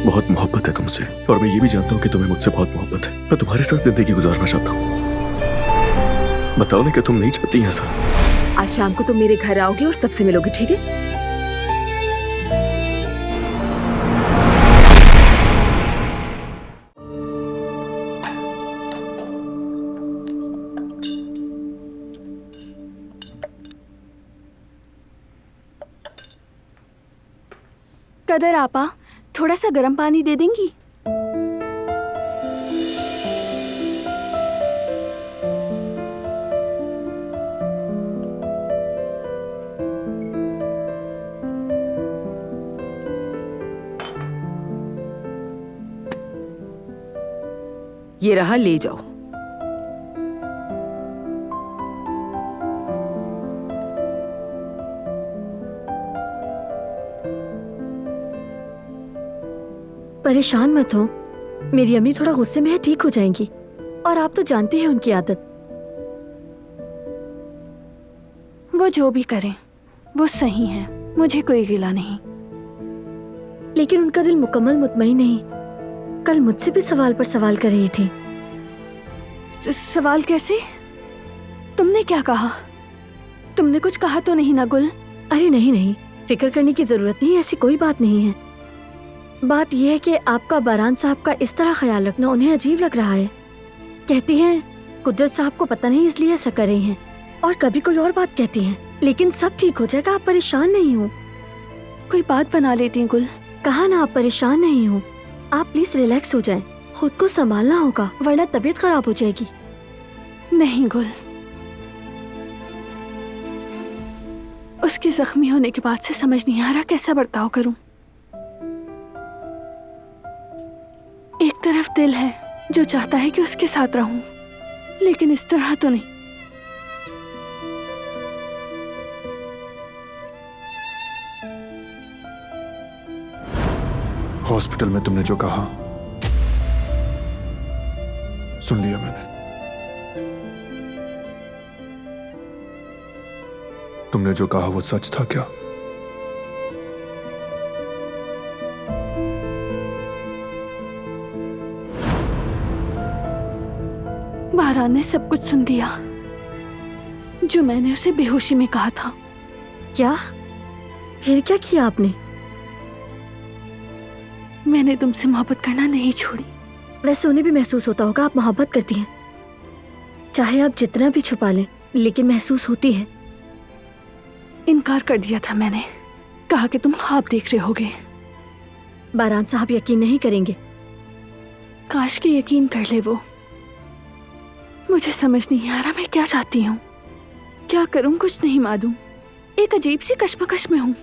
बहुत मोहब्बत है तुमसे, और मैं ये भी जानता हूँ कि तुम्हें मुझसे बहुत मोहब्बत है। मैं तुम्हारे साथ जिंदगी गुजारना चाहता हूँ। बताओ ना कि तुम नहीं चाहती ऐसा? आज शाम को तुम मेरे घर आओगे और सबसे मिलोगे, ठीक है? कदर आपा, थोड़ा सा गर्म पानी दे देंगी? ये रहा, ले जाओ। परेशान मत हो, मेरी अम्मी थोड़ा गुस्से में है, ठीक हो जाएंगी। और आप तो जानते हैं उनकी आदत। वो जो भी करें वो सही है, मुझे कोई गिला नहीं। लेकिन उनका दिल मुकम्मल मुतमईन नहीं। कल मुझसे भी सवाल पर सवाल कर रही थी। सवाल कैसे? तुमने क्या कहा? तुमने कुछ कहा तो नहीं ना गुल? अरे नहीं नहीं, फिक्र करने की जरूरत नहीं, ऐसी कोई बात नहीं है। बात यह है कि आपका बारान साहब का इस तरह ख्याल रखना उन्हें अजीब लग रहा है। कहती हैं कुदरत साहब को पता नहीं इसलिए ऐसा कर रही हैं, और कभी कोई और बात कहती हैं। लेकिन सब ठीक हो जाएगा, आप परेशान नहीं हो। कोई बात बना लेती हैं गुल। कहा ना, आप परेशान नहीं हो। आप प्लीज रिलैक्स हो जाएं। खुद को संभालना होगा वरना तबीयत खराब हो जाएगी। नहीं गुल, उसके जख्मी होने के बाद से समझ नहीं आ रहा कैसा बर्ताव करूं। एक तरफ दिल है जो चाहता है कि उसके साथ रहूं, लेकिन इस तरह तो नहीं। हॉस्पिटल में तुमने जो कहा सुन लिया मैंने। तुमने जो कहा वो सच था क्या? बारान ने सब कुछ सुन लिया जो मैंने उसे बेहोशी में कहा था। क्या? फिर क्या किया आपने? मैंने तुमसे मोहब्बत करना नहीं छोड़ी। वैसे उन्हें भी महसूस होता होगा आप मोहब्बत करती हैं, चाहे आप जितना भी छुपा लें, लेकिन महसूस होती है। इनकार कर दिया था मैंने, कहा कि तुम ख्वाब देख रहे होगे। बारान साहब यकीन नहीं करेंगे। काश के यकीन कर ले वो। मुझे समझ नहीं आ रहा मैं क्या चाहती हूँ, क्या करूँ, कुछ नहीं मालूम। एक अजीब सी कश्मकश में हूँ।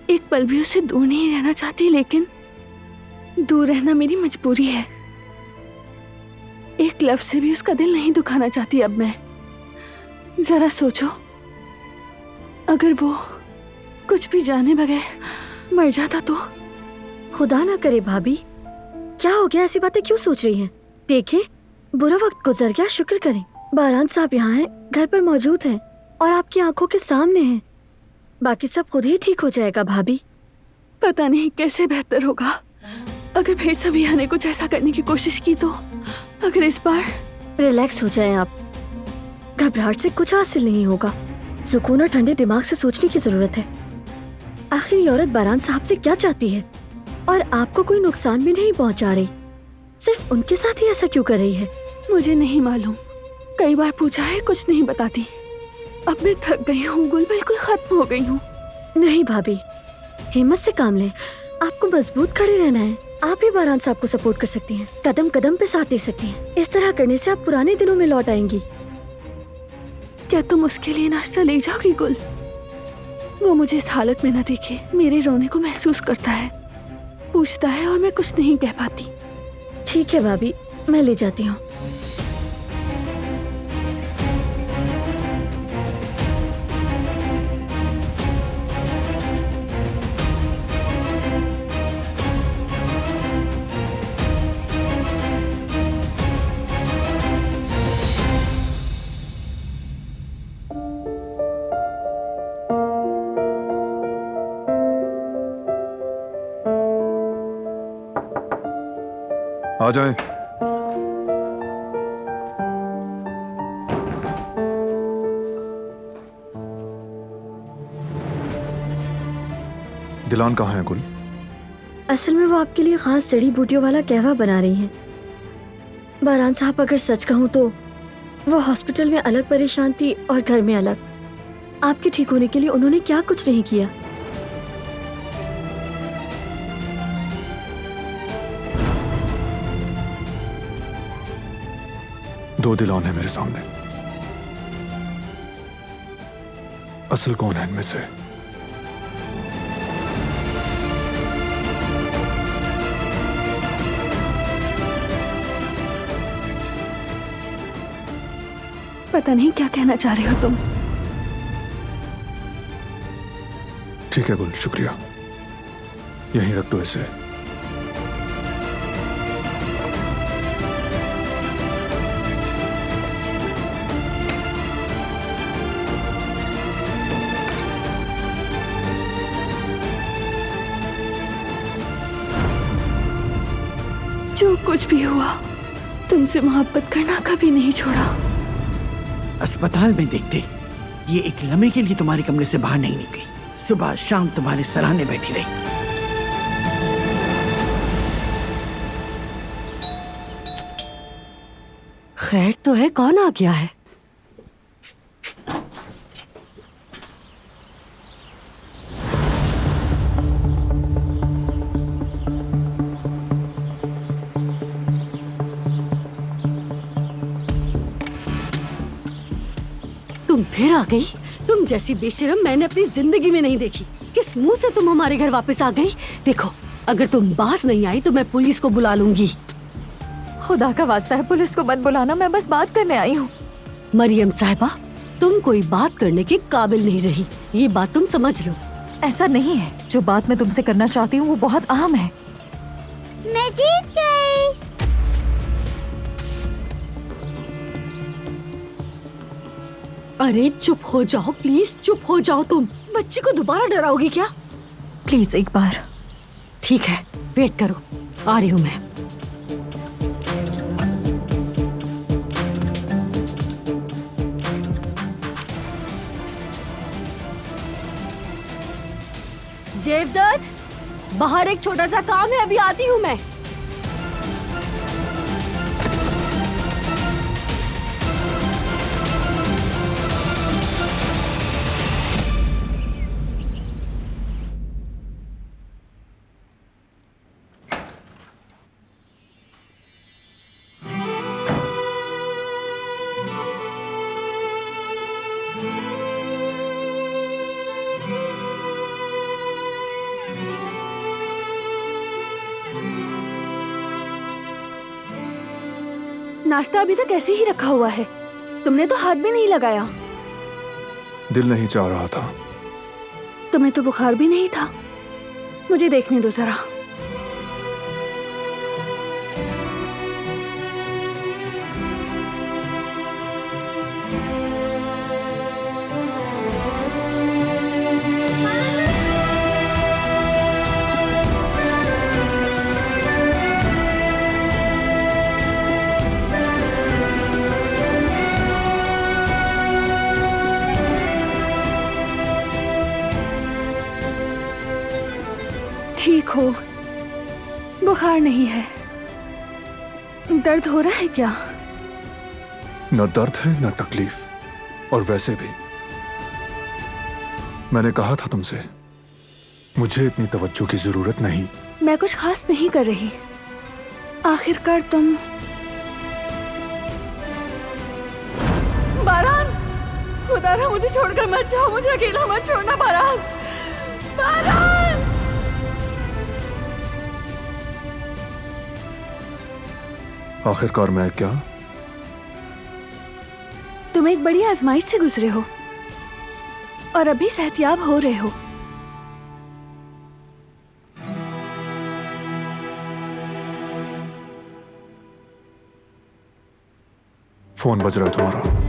एक पल भी उससे दूर नहीं रहना चाहती, लेकिन दूर रहना मेरी मजबूरी है। एक लफ्ज से भी उसका दिल नहीं दुखाना चाहती अब मैं। जरा सोचो, अगर वो कुछ भी जाने बगैर मर जाता तो? खुदा ना करे भाभी, क्या हो गया? ऐसी बातें क्यों सोच रही हैं? देखे, बुरा वक्त गुजर गया, शुक्र करें। बारान साहब यहाँ हैं, घर पर मौजूद हैं और आपकी आंखों के सामने हैं। बाकी सब खुद ही ठीक हो जाएगा भाभी। पता नहीं कैसे बेहतर होगा। अगर फिर सभी आने कुछ ऐसा करने की कोशिश की तो? अगर इस बार? रिलैक्स हो जाएं आप, घबराहट से कुछ हासिल नहीं होगा। सुकून और ठंडे दिमाग से सोचने की जरूरत है। आखिर ये औरत बारान साहब से क्या चाहती है, और आपको कोई नुकसान भी नहीं पहुंचा रही, सिर्फ उनके साथ ही ऐसा क्यों कर रही है? मुझे नहीं मालूम, कई बार पूछा है, कुछ नहीं बताती। अब मैं थक गई हूँ गुल, बिल्कुल खत्म हो गई हूँ। नहीं भाभी, हिम्मत से काम लें। आपको मजबूत खड़े रहना है। आप ही बारान साहब को सपोर्ट कर सकती हैं, कदम कदम पे साथ दे सकती हैं। इस तरह करने से आप पुराने दिनों में लौट आएंगी। क्या तुम उसके लिए नाश्ता ले जाओगी गुल? वो मुझे इस हालत में न देखे, मेरे रोने को महसूस करता है, पूछता है और मैं कुछ नहीं कह पाती। ठीक है भाभी, मैं ले जाती हूँ। आ जाएं। दिलान कहाँ है गुल? असल में वो आपके लिए खास जड़ी बूटियों वाला कहवा बना रही हैं। बारान साहब, अगर सच कहूँ तो वो हॉस्पिटल में अलग परेशान थी और घर में अलग। आपके ठीक होने के लिए उन्होंने क्या कुछ नहीं किया। दो दिलान है मेरे सामने, असल कौन है इनमें से? पता नहीं क्या कहना चाह रहे हो तुम। ठीक है गुल, शुक्रिया। यहीं रख दो इसे। जो कुछ भी हुआ, तुमसे मोहब्बत करना कभी नहीं छोड़ा। अस्पताल में देखते ये एक लम्हे के लिए तुम्हारे कमरे से बाहर नहीं निकली। सुबह शाम तुम्हारे सराहने बैठी रही। खैर तो है, कौन आ गया है? तुम फिर आ गई? तुम जैसी बेशरम मैंने अपनी जिंदगी में नहीं देखी। किस मुंह से तुम हमारे घर वापस आ गई? देखो, अगर तुम बास नहीं आई तो मैं पुलिस को बुला लूंगी। खुदा का वास्ता है, पुलिस को मत बुलाना, मैं बस बात करने आई हूँ। मरियम साहिबा, तुम कोई बात करने के काबिल नहीं रही, ये बात तुम समझ लो। ऐसा नहीं है, जो बात मैं तुमसे करना चाहती हूँ वो बहुत अहम है। मैं जीत गई। अरे चुप हो जाओ प्लीज, चुप हो जाओ। तुम बच्ची को दोबारा डराओगी क्या? प्लीज एक बार। ठीक है, वेट करो, आ रही हूँ मैं। जेवदत्त, बाहर एक छोटा सा काम है, अभी आती हूँ मैं। नाश्ता अभी तक ऐसे ही रखा हुआ है, तुमने तो हाथ भी नहीं लगाया। दिल नहीं चाह रहा था। तुम्हें तो बुखार भी नहीं था। मुझे देखने दो जरा। ठीक हो, बुखार नहीं है। दर्द हो रहा है क्या? न दर्द है न तकलीफ, और वैसे भी मैंने कहा था तुमसे, मुझे इतनी तवज्जो की जरूरत नहीं। मैं कुछ खास नहीं कर रही। आखिरकार तुम। बारान, खुदा मुझे छोड़कर मत जाओ, मुझे अकेला मत छोड़ना बारान। बारान! आखिरकार मैं क्या? तुम एक बड़ी आजमाइश से गुजरे हो और अभी सेहतयाब हो रहे हो। फोन बज रहा है तुम्हारा।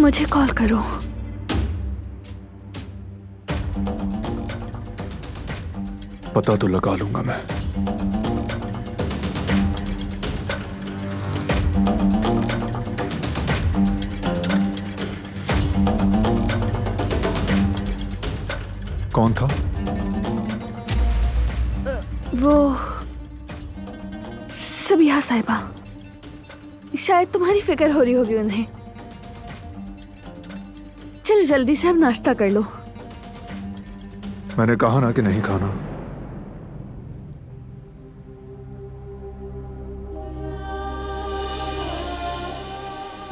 मुझे कॉल करो। पता तो लगा लूंगा मैं। कौन था? वो सबिहा साहिबा। शायद तुम्हारी फिक्र हो रही होगी उन्हें। चलो जल्दी से अब नाश्ता कर लो। मैंने कहा ना कि नहीं खाना।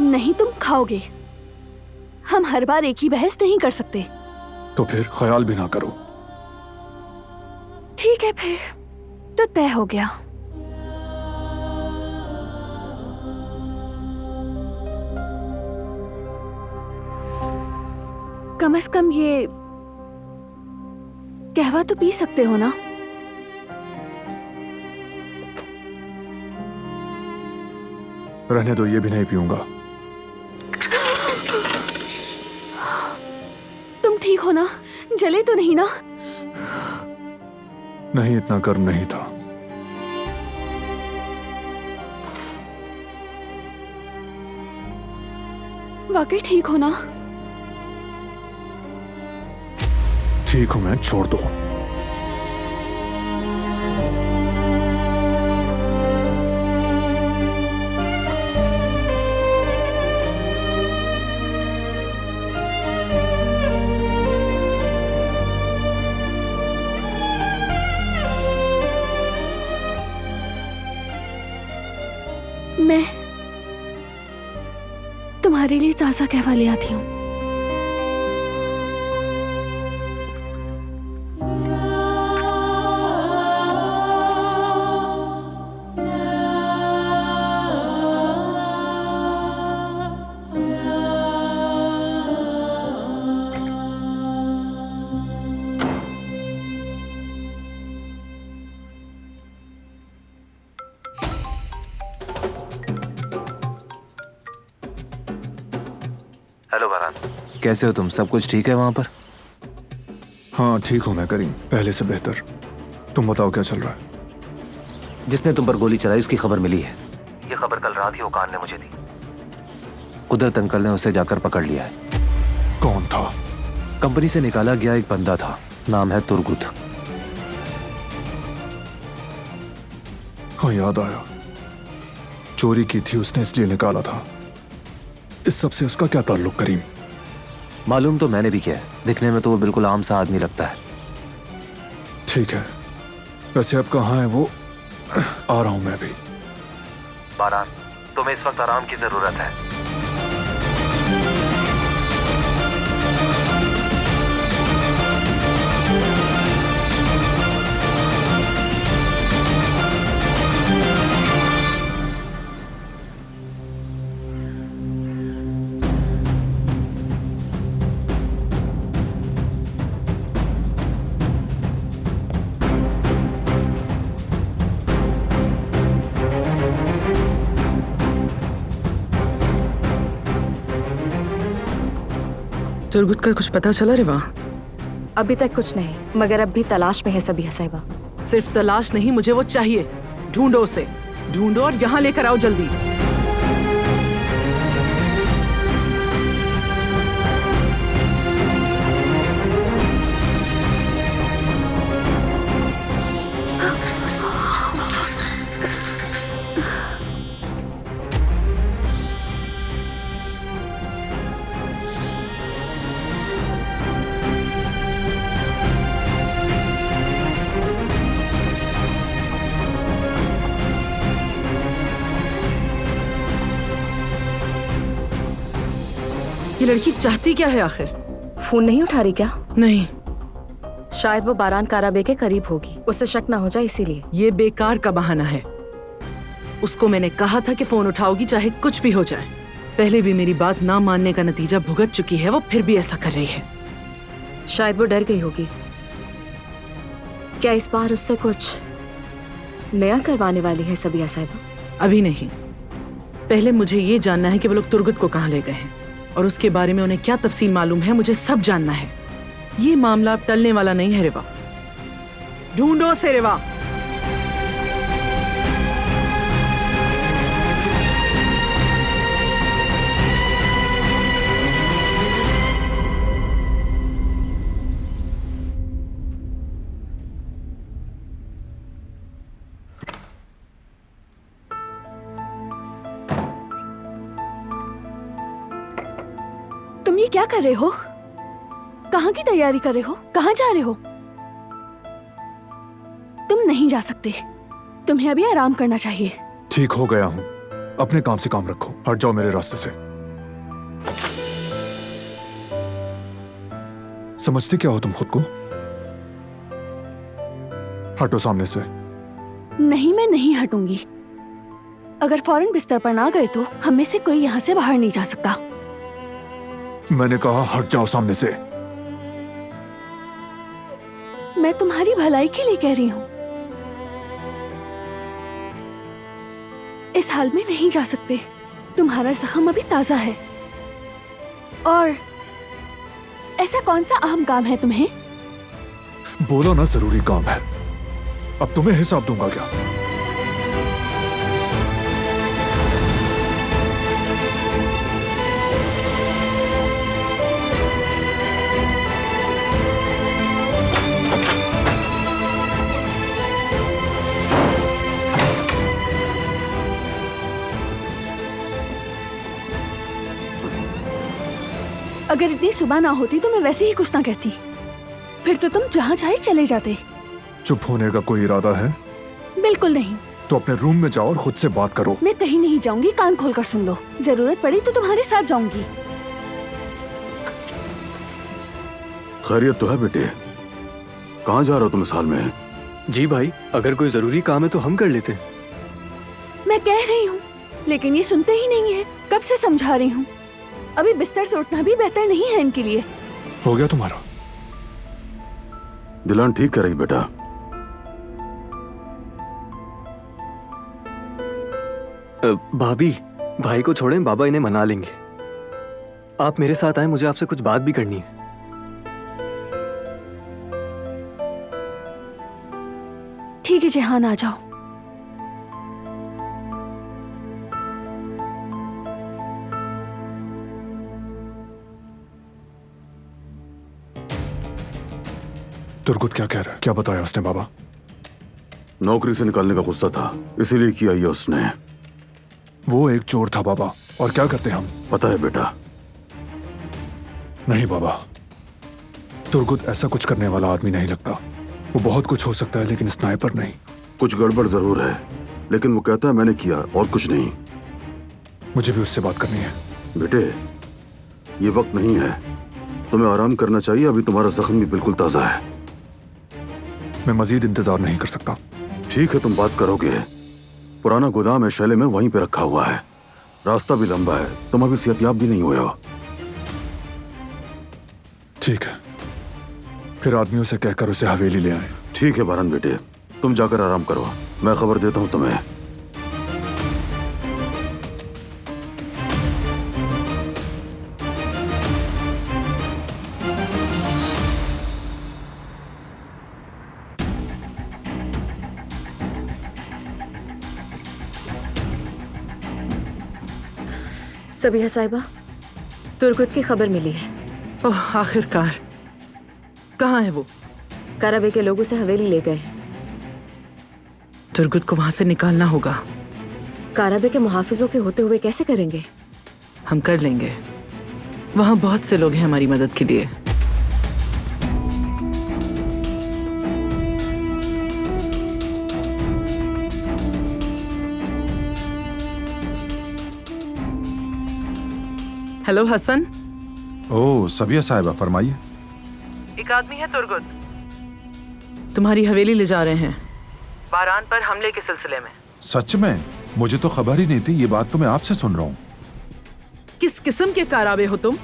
नहीं, तुम खाओगे। हम हर बार एक ही बहस नहीं कर सकते। तो फिर ख्याल भी ना करो। ठीक है, फिर तो तय हो गया। कम से कम ये कहवा तो पी सकते हो ना? रहने दो, ये भी नहीं पीऊंगा। तुम ठीक हो ना? जले तो नहीं ना? नहीं, इतना गर्म नहीं था। वाकई ठीक हो ना? ठीक हूं मैं, छोड़ दो। मैं तुम्हारे लिए ताजा कहवा ले आती हूँ। हेलो बारान, कैसे हो तुम? सब कुछ ठीक है वहां पर? हाँ, ठीक हूं मैं करीम, पहले से बेहतर। तुम बताओ क्या चल रहा है? जिसने तुम पर गोली चलाई उसकी खबर मिली है। ये खबर कल रात ही ओकान ने मुझे दी। कुदरत अंकल ने उसे जाकर पकड़ लिया है। कौन था? कंपनी से निकाला गया एक बंदा था, नाम है तुर्गुत। हाँ, याद आया। चोरी की थी उसने, इसलिए निकाला था। इस सब से उसका क्या ताल्लुक करीम? मालूम तो मैंने भी किया है। दिखने में तो वो बिल्कुल आम सा आदमी लगता है। ठीक है, वैसे अब कहाँ है वो? आ रहा हूं मैं भी। बारान, तुम्हें इस वक्त आराम की जरूरत है। तुर्गुत का कुछ पता चला रिवा? अभी तक कुछ नहीं, मगर अब भी तलाश में है सबिहा साहिबा। सिर्फ तलाश नहीं, मुझे वो चाहिए। ढूंढो उसे, ढूंढो और यहाँ लेकर आओ जल्दी। ये लड़की चाहती क्या है आखिर? फोन नहीं उठा रही क्या? नहीं, शायद वो बारान काराबे के करीब होगी, उससे शक ना हो जाए इसीलिए। ये बेकार का बहाना है। उसको मैंने कहा था कि फोन उठाओगी चाहे कुछ भी हो जाए। पहले भी मेरी बात ना मानने का नतीजा भुगत चुकी है, वो फिर भी ऐसा कर रही है। शायद वो डर गई होगी। क्या इस बार उससे कुछ नया करवाने वाली है सबिहा साहिबा? अभी नहीं, पहले मुझे ये जानना है कि वो लोग तुर्गुत को कहाँ ले गए हैं। और उसके बारे में उन्हें क्या तफसील मालूम है, मुझे सब जानना है। ये मामला अब टलने वाला नहीं है रेवा। ढूंढो उसे रेवा। तुम ये क्या कर रहे हो? कहाँ की तैयारी कर रहे हो? कहाँ जा रहे हो? तुम नहीं जा सकते। तुम्हें अभी आराम करना चाहिए। ठीक हो गया हूँ, अपने काम से काम रखो, हट जाओ मेरे रास्ते से। समझते क्या हो तुम खुद को? हटो सामने से। नहीं, मैं नहीं हटूंगी। अगर फौरन बिस्तर पर ना गए तो हम में से कोई यहाँ से बाहर नहीं जा सकता। मैंने कहा हट जाओ सामने से। मैं तुम्हारी भलाई के लिए कह रही हूँ। इस हाल में नहीं जा सकते। तुम्हारा जख्म अभी ताजा है। और ऐसा कौन सा अहम काम है तुम्हें? बोलो ना जरूरी काम है। अब तुम्हें हिसाब दूंगा क्या? अगर इतनी सुबह ना होती तो मैं वैसे ही कुछ ना कहती। फिर तो तुम जहाँ चाहे चले जाते। चुप होने का कोई इरादा है? बिल्कुल नहीं। तो अपने रूम में जाओ और खुद से बात करो। मैं कहीं नहीं जाऊंगी, कान खोलकर सुन लो। जरूरत पड़ी तो तुम्हारे साथ जाऊंगी। खैरियत तो है बेटे? कहाँ जा रहे हो तुम इस हाल में? जी भाई, अगर कोई जरूरी काम है तो हम कर लेते। मैं कह रही हूँ लेकिन ये सुनते ही नहीं है। कब से समझा रही हूँ। अभी बिस्तर से उठना भी बेहतर नहीं है इनके लिए। हो गया तुम्हारा? दिलान ठीक कह रही बेटा। भाभी, भाई को छोड़ें, बाबा इन्हें मना लेंगे। आप मेरे साथ आए, मुझे आपसे कुछ बात भी करनी है। ठीक है जेहान, आ जाओ। तुर्गुत क्या कह रहा है? क्या बताया उसने बाबा? नौकरी से निकालने का गुस्सा था, इसीलिए किया ये उसने। वो एक चोर था बाबा। और क्या करते हम? पता है बेटा। नहीं बाबा, तुर्गुत ऐसा कुछ करने वाला आदमी नहीं लगता। वो बहुत कुछ हो सकता है लेकिन स्नाइपर नहीं। कुछ गड़बड़ जरूर है, लेकिन वो कहता है मैंने किया और कुछ नहीं। मुझे भी उससे बात करनी है। बेटे, ये वक्त नहीं है, तुम्हें आराम करना चाहिए। अभी तुम्हारा जख्म भी बिल्कुल ताजा है। मैं मजीद इंतजार नहीं कर सकता। ठीक है, तुम बात करोगे। पुराना गोदाम है शैले में, वहीं पे रखा हुआ है। रास्ता भी लंबा है, तुम अभी सेहतयाब भी नहीं हुए हो। ठीक है, फिर आदमियों से कहकर उसे हवेली ले आए। ठीक है बारन बेटे, तुम जाकर आराम करो, मैं खबर देता हूँ तुम्हें। सबिहा साहिबा, तुर्गुत की खबर मिली है। ओह, आखिरकार। कहाँ है वो? काराबे के लोग उसे हवेली ले गए। तुर्गुत को वहां से निकालना होगा। काराबे के मुहाफिजों के होते हुए कैसे करेंगे? हम कर लेंगे। वहां बहुत से लोग हैं हमारी मदद के लिए। हेलो हसन। ओह सबिया साहिबा, फरमाइए। एक आदमी है तुर्गुत, तुम्हारी हवेली ले जा रहे हैं बारान पर हमले के सिलसिले में। सच में? मुझे तो खबर ही नहीं थी। ये बात तो मैं आपसे सुन रहा हूँ। किस किस्म के काराबे हो तुम?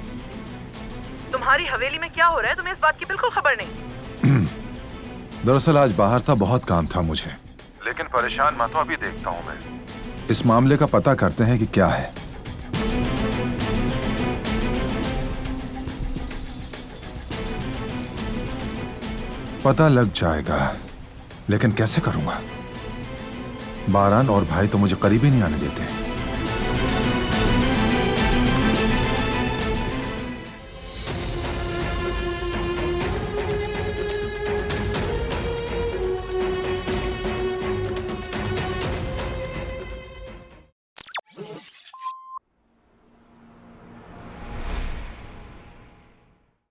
तुम्हारी हवेली में क्या हो रहा है तुम्हें इस बात की बिल्कुल खबर नहीं? दरअसल आज बाहर था, बहुत काम था मुझे। लेकिन परेशान मत हो, अभी देखता हूँ मैं। इस मामले का पता करते हैं कि क्या है। पता लग जाएगा, लेकिन कैसे करूंगा? बारान और भाई तो मुझे करीब ही नहीं आने देते।